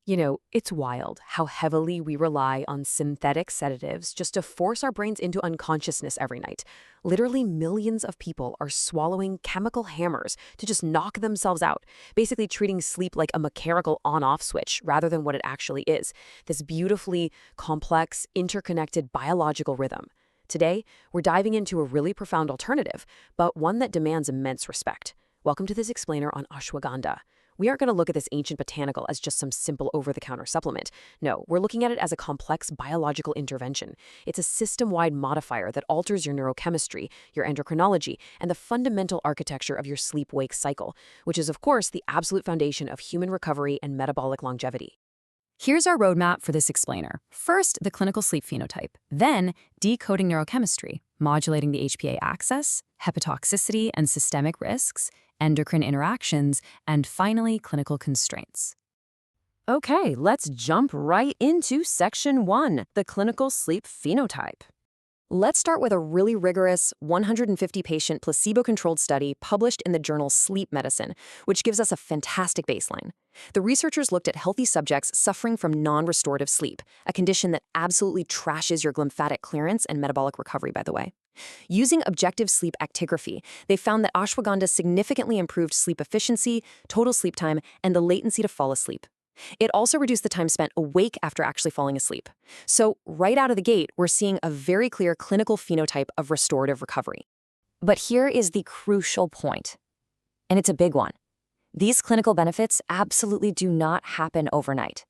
It's wild how heavily we rely on synthetic sedatives just to force our brains into unconsciousness every night. Literally, millions of people are swallowing chemical hammers to just knock themselves out, basically treating sleep like a mechanical on-off switch rather than what it actually is, this beautifully complex, interconnected biological rhythm. Today, we're diving into a really profound alternative, but one that demands immense respect. Welcome to this explainer on ashwagandha. We aren't going to look at this ancient botanical as just some simple over-the-counter supplement. No, we're looking at it as a complex biological intervention. It's a system-wide modifier that alters your neurochemistry, your endocrinology, and the fundamental architecture of your sleep-wake cycle, which is, of course, the absolute foundation of human recovery and metabolic longevity. Here's our roadmap for this explainer. First, the clinical sleep phenotype. Then, decoding neurochemistry, modulating the HPA axis, hepatotoxicity and systemic risks, endocrine interactions, and finally, clinical constraints. Okay, let's jump right into Section 1, the clinical sleep phenotype. Let's start with a really rigorous 150-patient placebo-controlled study published in the journal Sleep Medicine, which gives us a fantastic baseline. The researchers looked at healthy subjects suffering from non-restorative sleep, a condition that absolutely trashes your glymphatic clearance and metabolic recovery, by the way. Using objective sleep actigraphy, they found that ashwagandha significantly improved sleep efficiency, total sleep time, and the latency to fall asleep. It also reduced the time spent awake after actually falling asleep. So right out of the gate, we're seeing a very clear clinical phenotype of restorative recovery. But here is the crucial point, and it's a big one. These clinical benefits absolutely do not happen overnight.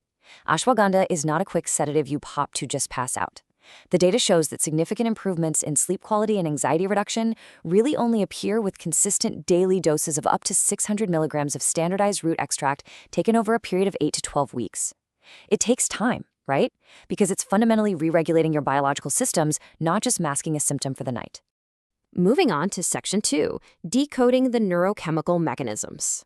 Ashwagandha is not a quick sedative you pop to just pass out. The data shows that significant improvements in sleep quality and anxiety reduction really only appear with consistent daily doses of up to 600 milligrams of standardized root extract taken over a period of 8 to 12 weeks. It takes time, right? Because it's fundamentally re-regulating your biological systems, not just masking a symptom for the night. Moving on to Section 2, decoding the neurochemical mechanisms.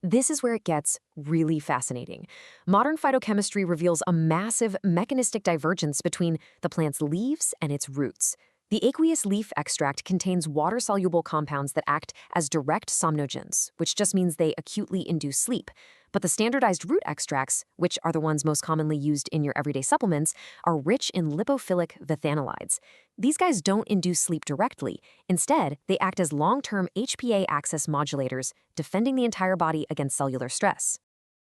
This is where it gets really fascinating. Modern phytochemistry reveals a massive mechanistic divergence between the plant's leaves and its roots. The aqueous leaf extract contains water-soluble compounds that act as direct somnogens, which just means they acutely induce sleep. But the standardized root extracts, which are the ones most commonly used in your everyday supplements, are rich in lipophilic vithanolides. These guys don't induce sleep directly. Instead, they act as long-term HPA axis modulators, defending the entire body against cellular stress.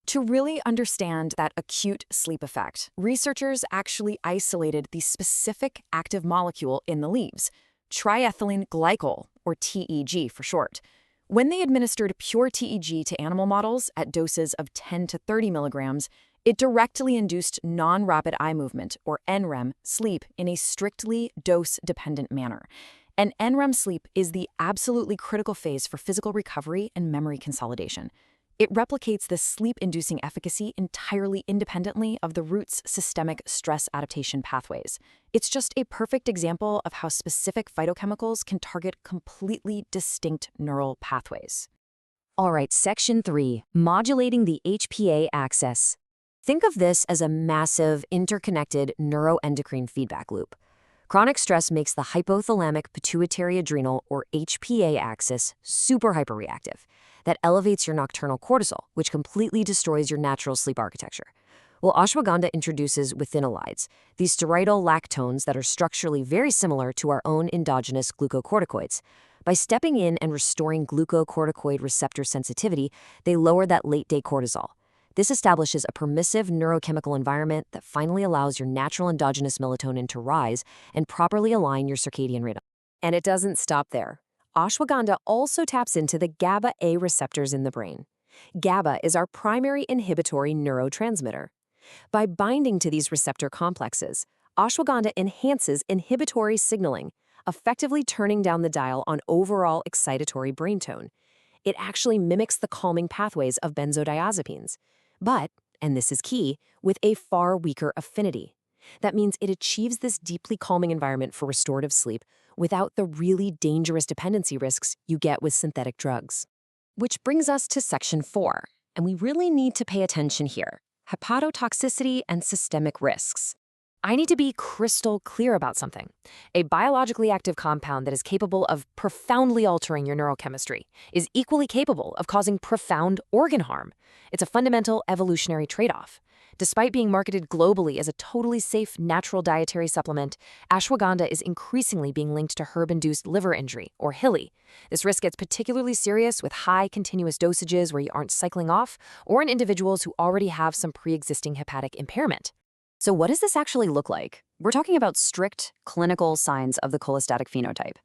To really understand that acute sleep effect, researchers actually isolated the specific active molecule in the leaves, triethylene glycol, or TEG for short. When they administered pure TEG to animal models at doses of 10 to 30 milligrams, it directly induced non-rapid eye movement, or NREM, sleep in a strictly dose-dependent manner. And NREM sleep is the absolutely critical phase for physical recovery and memory consolidation. It replicates this sleep-inducing efficacy entirely independently of the root's systemic stress adaptation pathways. It's just a perfect example of how specific phytochemicals can target completely distinct neural pathways. All right, Section 3, modulating the HPA axis. Think of this as a massive, interconnected neuroendocrine feedback loop. Chronic stress makes the hypothalamic pituitary adrenal, or HPA axis, super hyperreactive. That elevates your nocturnal cortisol, which completely destroys your natural sleep architecture. Well, ashwagandha introduces withanolides, these steroidal lactones that are structurally very similar to our own endogenous glucocorticoids. By stepping in and restoring glucocorticoid receptor sensitivity, they lower that late-day cortisol. This establishes a permissive neurochemical environment that finally allows your natural endogenous melatonin to rise and properly align your circadian rhythm. And it doesn't stop there. Ashwagandha also taps into the GABA-A receptors in the brain. GABA is our primary inhibitory neurotransmitter. By binding to these receptor complexes, ashwagandha enhances inhibitory signaling, effectively turning down the dial on overall excitatory brain tone. It actually mimics the calming pathways of benzodiazepines. But, and this is key, with a far weaker affinity. That means it achieves this deeply calming environment for restorative sleep without the really dangerous dependency risks you get with synthetic drugs. Which brings us to Section 4, and we really need to pay attention here: hepatotoxicity and systemic risks. I need to be crystal clear about something. A biologically active compound that is capable of profoundly altering your neurochemistry is equally capable of causing profound organ harm. It's a fundamental evolutionary trade-off. Despite being marketed globally as a totally safe natural dietary supplement, ashwagandha is increasingly being linked to herb-induced liver injury, or HILI. This risk gets particularly serious with high continuous dosages where you aren't cycling off, or in individuals who already have some pre-existing hepatic impairment. So what does this actually look like? We're talking about strict clinical signs of the cholestatic phenotype.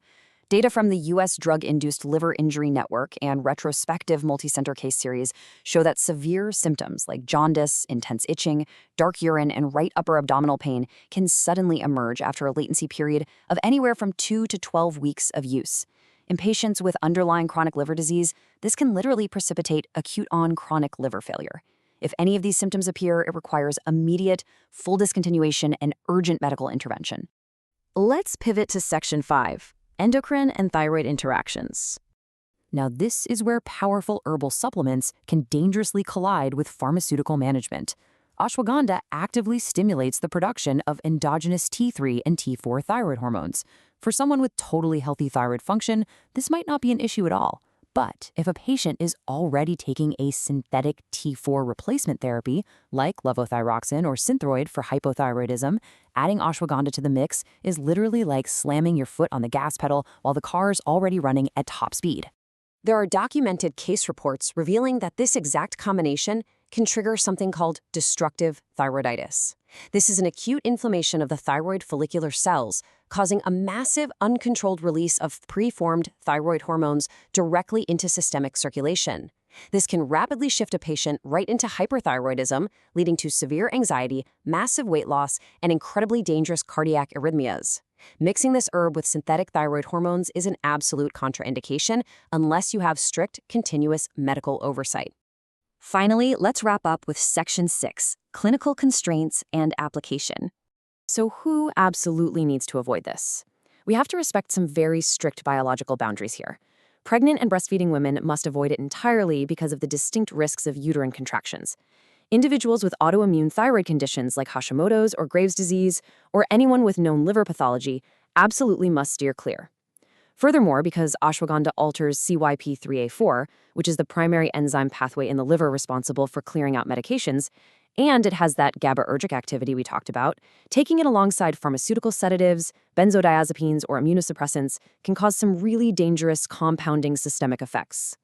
Data from the U.S. Drug-Induced Liver Injury Network and retrospective multicenter case series show that severe symptoms like jaundice, intense itching, dark urine, and right upper abdominal pain can suddenly emerge after a latency period of anywhere from 2 to 12 weeks of use. In patients with underlying chronic liver disease, this can literally precipitate acute-on chronic liver failure. If any of these symptoms appear, it requires immediate, full discontinuation and urgent medical intervention. Let's pivot to Section 5, endocrine and thyroid interactions. Now, this is where powerful herbal supplements can dangerously collide with pharmaceutical management. Ashwagandha actively stimulates the production of endogenous T3 and T4 thyroid hormones. For someone with totally healthy thyroid function, this might not be an issue at all. But if a patient is already taking a synthetic T4 replacement therapy, like levothyroxine or Synthroid for hypothyroidism, adding ashwagandha to the mix is literally like slamming your foot on the gas pedal while the car is already running at top speed. There are documented case reports revealing that this exact combination can trigger something called destructive thyroiditis. This is an acute inflammation of the thyroid follicular cells, causing a massive uncontrolled release of preformed thyroid hormones directly into systemic circulation. This can rapidly shift a patient right into hyperthyroidism, leading to severe anxiety, massive weight loss, and incredibly dangerous cardiac arrhythmias. Mixing this herb with synthetic thyroid hormones is an absolute contraindication unless you have strict, continuous medical oversight. Finally, let's wrap up with Section 6, clinical constraints and application. So who absolutely needs to avoid this? We have to respect some very strict biological boundaries here. Pregnant and breastfeeding women must avoid it entirely because of the distinct risks of uterine contractions. Individuals with autoimmune thyroid conditions like Hashimoto's or Graves' disease, or anyone with known liver pathology, absolutely must steer clear. Furthermore, because ashwagandha alters CYP3A4, which is the primary enzyme pathway in the liver responsible for clearing out medications, and it has that GABAergic activity we talked about, taking it alongside pharmaceutical sedatives, benzodiazepines, or immunosuppressants can cause some really dangerous compounding systemic effects.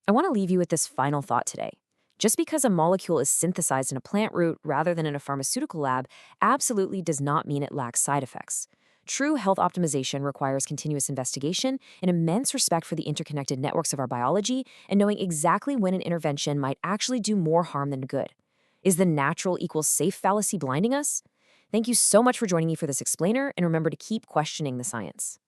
I want to leave you with this final thought today. Just because a molecule is synthesized in a plant root rather than in a pharmaceutical lab absolutely does not mean it lacks side effects. True health optimization requires continuous investigation and immense respect for the interconnected networks of our biology and knowing exactly when an intervention might actually do more harm than good. Is the natural equals safe fallacy blinding us? Thank you so much for joining me for this explainer, and remember to keep questioning the science.